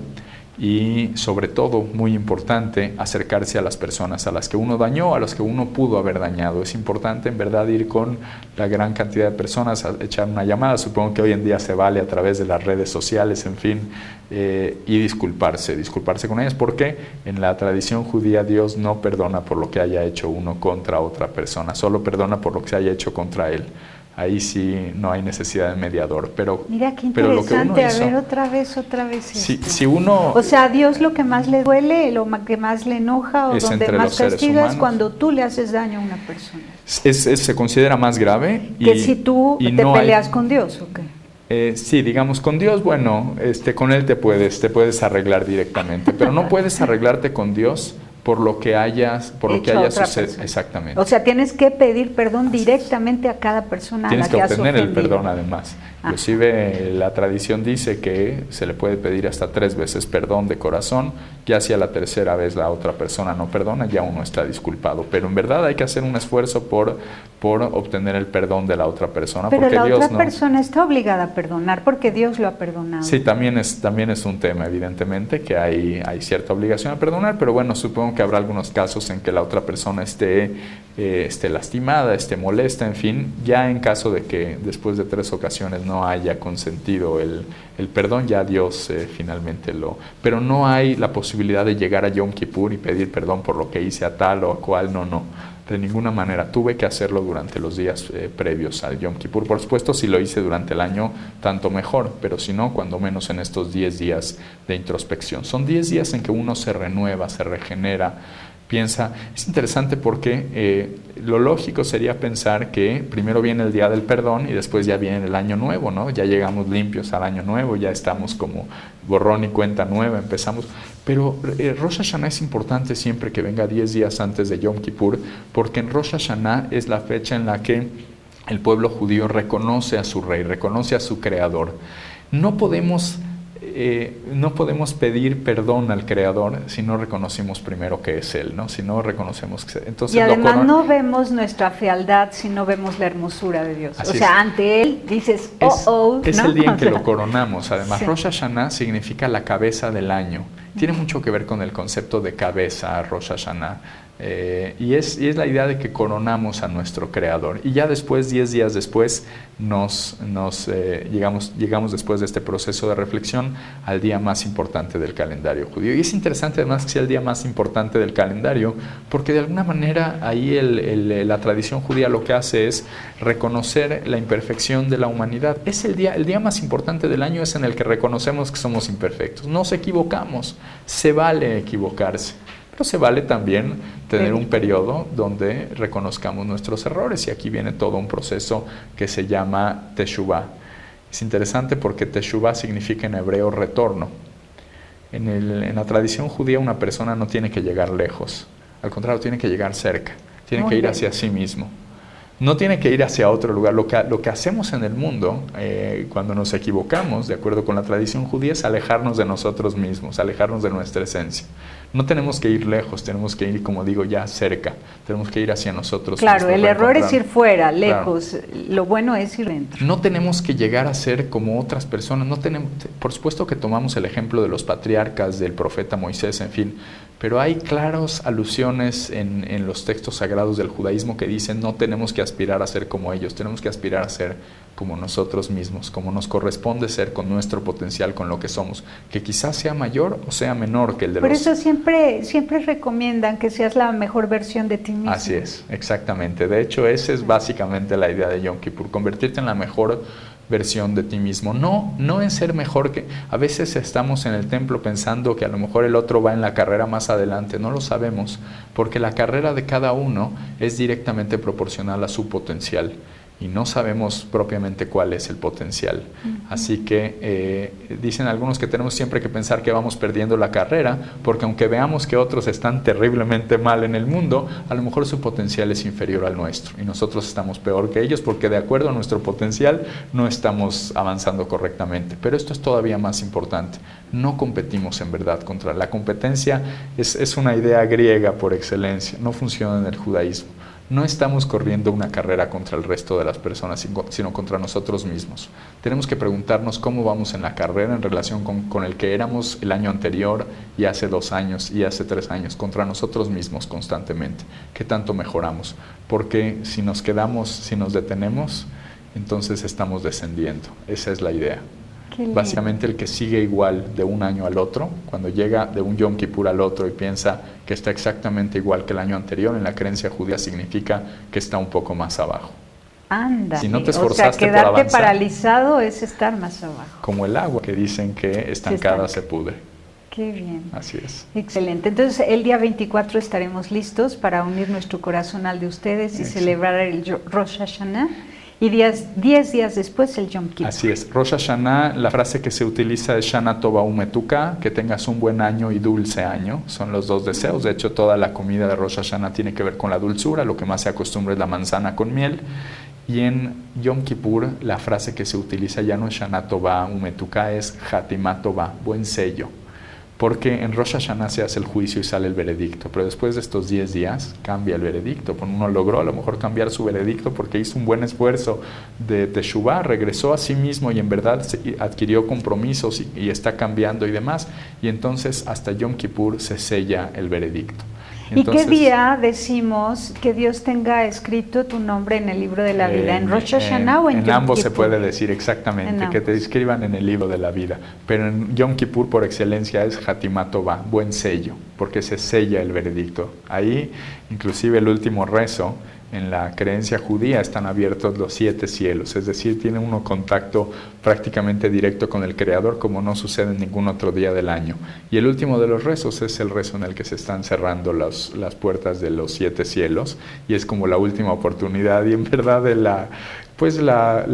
Y sobre todo, muy importante, acercarse a las personas a las que uno dañó, a las que uno pudo haber dañado. Es importante en verdad ir con la gran cantidad de personas a echar una llamada, supongo que hoy en día se vale a través de las redes sociales, en fin, y disculparse con ellas, porque en la tradición judía Dios no perdona por lo que haya hecho uno contra otra persona, solo perdona por lo que se haya hecho contra él. Ahí sí no hay necesidad de mediador, pero mira qué pero interesante, lo que uno hizo, a ver otra vez si uno, o sea, a Dios lo que más le duele, lo que más le enoja o donde más castiga es cuando tú le haces daño a una persona. Se considera más grave que si tú te no peleas con Dios, ¿o qué? Sí, digamos, con Dios, bueno, con Él te puedes arreglar directamente, pero no puedes arreglarte con Dios por lo que hayas sucedido. Exactamente. O sea, tienes que pedir perdón directamente a cada persona a la que has ofendido. Tienes que obtener el perdón además. Inclusive la tradición dice que se le puede pedir hasta 3 veces perdón de corazón, ya si a la tercera vez la otra persona no perdona, ya uno está disculpado. Pero en verdad hay que hacer un esfuerzo por obtener el perdón de la otra persona. Pero porque la Dios otra persona está obligada a perdonar porque Dios lo ha perdonado. Sí, también es un tema, evidentemente, que hay cierta obligación a perdonar, pero bueno, supongo que habrá algunos casos en que la otra persona esté lastimada, esté molesta, en fin, ya en caso de que después de 3 ocasiones no haya consentido el perdón, ya Dios finalmente pero no hay la posibilidad de llegar a Yom Kippur y pedir perdón por lo que hice a tal o a cual, no, de ninguna manera. Tuve que hacerlo durante los días previos al Yom Kippur. Por supuesto, si lo hice durante el año, tanto mejor, pero si no, cuando menos en estos 10 días de introspección. Son 10 días en que uno se renueva, se regenera, piensa. Es interesante porque lo lógico sería pensar que primero viene el día del perdón y después ya viene el año nuevo, ¿no? Ya llegamos limpios al año nuevo, ya estamos como borrón y cuenta nueva, empezamos. Pero Rosh Hashanah es importante siempre que venga 10 días antes de Yom Kippur, porque en Rosh Hashanah es la fecha en la que el pueblo judío reconoce a su rey, reconoce a su creador. No podemos pedir perdón al Creador si no reconocemos primero que es Él, ¿no? Si no reconocemos que entonces y además no vemos nuestra fealdad si no vemos la hermosura de Dios. Así o sea, ante Él dices, es ¿no? El día en que lo coronamos. Además, sí. Rosh Hashanah significa la cabeza del año. Tiene mucho que ver con el concepto de cabeza, Rosh Hashanah. Y es la idea de que coronamos a nuestro Creador. Y ya después, 10 días después, llegamos después de este proceso de reflexión al día más importante del calendario judío. Y es interesante además que sea el día más importante del calendario, porque de alguna manera ahí la tradición judía lo que hace es reconocer la imperfección de la humanidad. Es el día más importante del año, es en el que reconocemos que somos imperfectos. Nos equivocamos, se vale equivocarse. Pero se vale también tener un periodo donde reconozcamos nuestros errores, y aquí viene todo un proceso que se llama Teshuvah. Es interesante porque Teshuvah significa en hebreo retorno. En la tradición judía una persona no tiene que llegar lejos, al contrario, tiene que llegar cerca, tiene que ir hacia sí mismo. No tiene que ir hacia otro lugar. Lo que hacemos en el mundo, cuando nos equivocamos, de acuerdo con la tradición judía, es alejarnos de nosotros mismos, alejarnos de nuestra esencia. No tenemos que ir lejos, tenemos que ir, como digo, ya cerca. Tenemos que ir hacia nosotros mismos. Claro, el error es ir fuera, lejos. Claro. Lo bueno es ir dentro. No tenemos que llegar a ser como otras personas. No tenemos, por supuesto que tomamos el ejemplo de los patriarcas, del profeta Moisés, en fin, pero hay claras alusiones en los textos sagrados del judaísmo que dicen no tenemos que aspirar a ser como ellos, tenemos que aspirar a ser como nosotros mismos, como nos corresponde ser con nuestro potencial, con lo que somos, que quizás sea mayor o sea menor que el de los... Por eso siempre recomiendan que seas la mejor versión de ti mismo. Así es, exactamente. De hecho, esa es básicamente la idea de Yom Kippur, convertirte en la mejor versión de ti mismo, no en ser mejor que... A veces estamos en el templo pensando que a lo mejor el otro va en la carrera más adelante, no lo sabemos, porque la carrera de cada uno es directamente proporcional a su potencial y no sabemos propiamente cuál es el potencial. Así que dicen algunos que tenemos siempre que pensar que vamos perdiendo la carrera, porque aunque veamos que otros están terriblemente mal en el mundo, a lo mejor su potencial es inferior al nuestro y nosotros estamos peor que ellos porque de acuerdo a nuestro potencial no estamos avanzando correctamente. Pero esto es todavía más importante. No competimos en verdad contra la competencia. Es una idea griega por excelencia, no funciona en el judaísmo. No estamos corriendo una carrera contra el resto de las personas, sino contra nosotros mismos. Tenemos que preguntarnos cómo vamos en la carrera en relación con el que éramos el año anterior y hace 2 años y hace 3 años, contra nosotros mismos constantemente. ¿Qué tanto mejoramos? Porque si nos detenemos, entonces estamos descendiendo. Esa es la idea. Básicamente el que sigue igual de un año al otro, cuando llega de un Yom Kippur al otro y piensa que está exactamente igual que el año anterior, en la creencia judía significa que está un poco más abajo. Anda. Si no te esforzaste quedarte por avanzar, paralizado es estar más abajo. Como el agua que dicen que estancada se pudre. Qué bien. Así es. Excelente. Entonces el día 24 estaremos listos para unir nuestro corazón al de ustedes y celebrar el Rosh Hashanah. Y 10 días después el Yom Kippur. Así es. Rosh Hashanah, la frase que se utiliza es Shana Tova Umetuka, que tengas un buen año y dulce año. Son los 2 deseos. De hecho, toda la comida de Rosh Hashanah tiene que ver con la dulzura. Lo que más se acostumbra es la manzana con miel. Y en Yom Kippur, la frase que se utiliza ya no es Shana Tova Umetuka, es Hatimah Tova, buen sello. Porque en Rosh Hashanah se hace el juicio y sale el veredicto, pero después de estos 10 días cambia el veredicto. Uno logró a lo mejor cambiar su veredicto porque hizo un buen esfuerzo de teshuvá, regresó a sí mismo y en verdad adquirió compromisos y está cambiando y demás. Y entonces hasta Yom Kippur se sella el veredicto. Entonces, ¿y qué día decimos que Dios tenga escrito tu nombre en el libro de la vida? ¿En Rosh Hashanah o en Yom Kippur? En ambos se puede decir exactamente, que te escriban en el libro de la vida. Pero en Yom Kippur por excelencia es Hatimah Tova, buen sello, porque se sella el veredicto. Ahí, inclusive el último rezo, en la creencia judía están abiertos los 7 cielos, es decir, tiene uno contacto prácticamente directo con el Creador como no sucede en ningún otro día del año. Y el último de los rezos es el rezo en el que se están cerrando las puertas de los 7 cielos y es como la última oportunidad y en verdad la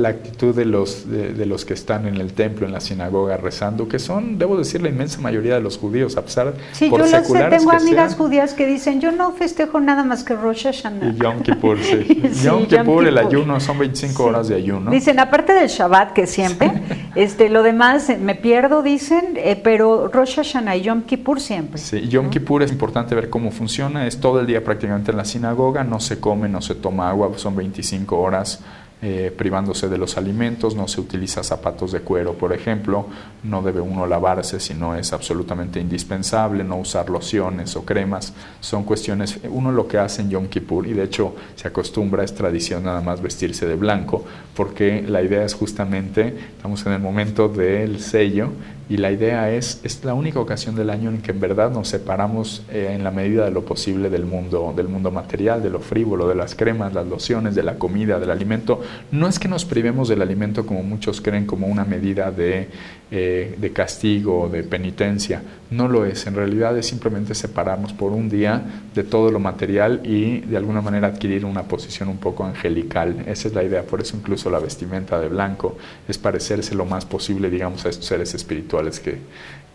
actitud de los que están en el templo, en la sinagoga rezando, que son, debo decir, la inmensa mayoría de los judíos, a pesar por seculares yo lo sé, tengo amigas sean, judías que dicen, yo no festejo nada más que Rosh Hashanah. Y Yom Kippur, sí. Yom Kippur, el ayuno, son 25 horas de ayuno. Dicen, aparte del Shabbat, que siempre, lo demás me pierdo, dicen, pero Rosh Hashanah y Yom Kippur siempre. Sí, Yom Kippur es importante ver cómo funciona, es todo el día prácticamente en la sinagoga, no se come, no se toma agua, son 25 horas privándose de los alimentos, no se utiliza zapatos de cuero, por ejemplo, no debe uno lavarse si no es absolutamente indispensable, no usar lociones o cremas, son cuestiones, uno lo que hace en Yom Kippur, y de hecho se acostumbra, es tradición nada más vestirse de blanco, porque la idea es justamente, estamos en el momento del sello, y la idea es la única ocasión del año en que en verdad nos separamos en la medida de lo posible del mundo material, de lo frívolo, de las cremas, las lociones, de la comida, del alimento. No es que nos privemos del alimento como muchos creen como una medida de castigo, de penitencia. No lo es, en realidad es simplemente separarnos por un día de todo lo material y de alguna manera adquirir una posición un poco angelical. Esa es la idea, por eso incluso la vestimenta de blanco es parecerse lo más posible, digamos, a estos seres espirituales. rituales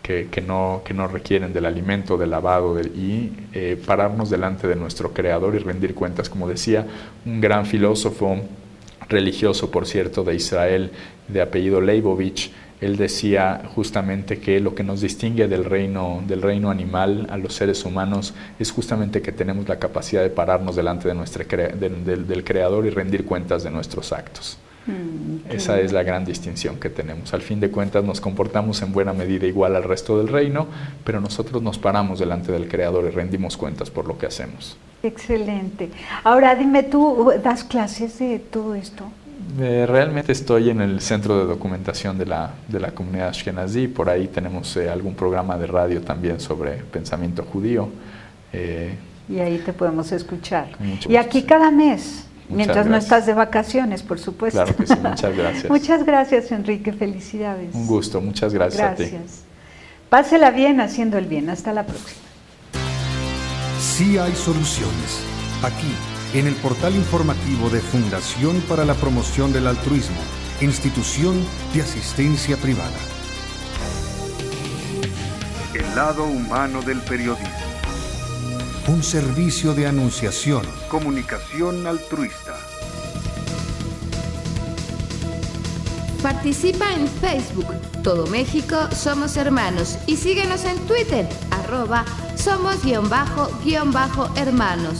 que no requieren del alimento, del lavado, y pararnos delante de nuestro Creador y rendir cuentas. Como decía un gran filósofo religioso, por cierto, de Israel, de apellido Leibovich, él decía justamente que lo que nos distingue del reino animal a los seres humanos es justamente que tenemos la capacidad de pararnos delante de del Creador y rendir cuentas de nuestros actos. Esa es la gran distinción que tenemos. Al fin de cuentas nos comportamos en buena medida igual al resto del reino, pero nosotros nos paramos delante del Creador y rendimos cuentas por lo que hacemos. Excelente. Ahora dime, ¿tú das clases de todo esto? Realmente estoy en el centro de documentación de la comunidad Ashkenazí. Por ahí tenemos algún programa de radio también sobre pensamiento judío. Y ahí te podemos escuchar. Y aquí cada mes. Mientras no estás de vacaciones, por supuesto. Claro que sí, muchas gracias. Muchas gracias, Enrique, felicidades. Un gusto, muchas gracias a ti. Gracias. Pásela bien haciendo el bien. Hasta la próxima. Sí hay soluciones. Aquí, en el portal informativo de Fundación para la Promoción del Altruismo, Institución de Asistencia Privada. El lado humano del periodismo. Un servicio de anunciación, comunicación altruista. Participa en Facebook, Todo México Somos Hermanos, y síguenos en Twitter, @somos_hermanos.